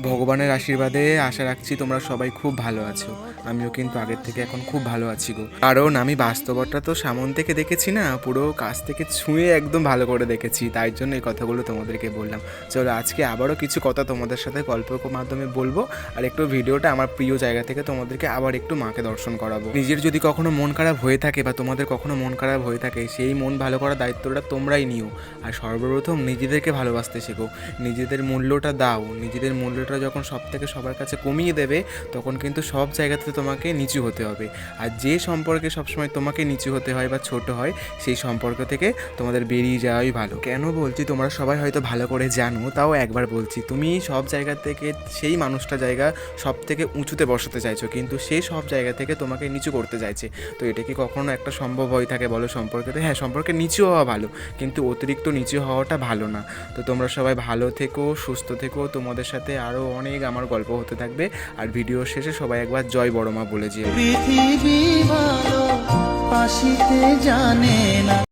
ভগবানের আশীর্বাদে আশা রাখছি তোমরা সবাই খুব ভালো আছো। আমিও কিন্তু আগের থেকে এখন খুব ভালো আছি গো। কারণ আমি বাস্তবতা তো সামন থেকে দেখেছি না, পুরো কাছ থেকে ছুঁয়ে একদম ভালো করে দেখেছি, তাই জন্য এই কথাগুলো তোমাদেরকে বললাম। চলো আজকে আবারও কিছু কথা তোমাদের সাথে গল্পের মাধ্যমে বলবো, আর একটু ভিডিওটা আমার প্রিয় জায়গা থেকে তোমাদেরকে আবার একটু মাকে দর্শন করাবো। নিজের যদি কখনো মন খারাপ হয়ে থাকে বা তোমাদের কখনো মন খারাপ হয়ে থাকে, সেই মন ভালো করার দায়িত্বটা তোমরাই নিও। আর সর্বপ্রথম নিজেদেরকে ভালোবাসতে শেখো, নিজেদের মূল্যটা দাও। নিজেদের মূল্যটা যখন সব থেকে সবার কাছে কমিয়ে দেবে, তখন কিন্তু সব জায়গাতে তোমাকে নিচু হতে হবে। আর যে সম্পর্কে সবসময় তোমাকে নিচু হতে হয় বা ছোট হয়, সেই সম্পর্ক থেকে তোমাদের বেরিয়ে যাওয়াই ভালো। কেন বলছি তোমরা সবাই হয়তো ভালো করে জানো, তাও একবার বলছি, তুমি সব জায়গা থেকে সেই মানুষটা জায়গা সব থেকে উঁচুতে বসাতে চাইছো, কিন্তু সে সব জায়গা থেকে তোমাকে নিচু করতে চাইছে। তো এটা কি কখনো একটা সম্ভব হয়ে থাকে বলো সম্পর্কেতে? হ্যাঁ, সম্পর্কে নিচু হওয়া ভালো, কিন্তু অতিরিক্ত নিচু হওয়াটা ভালো না। তো তোমরা সবাই ভালো থেকো, সুস্থ থেকো। তোমাদের সাথে আরও অনেক আমার গল্প হতে থাকবে। আর ভিডিও শেষে সবাই একবার জয় বড়মা বলে যেও। পৃথিবী ভালো আসিতে জানে না।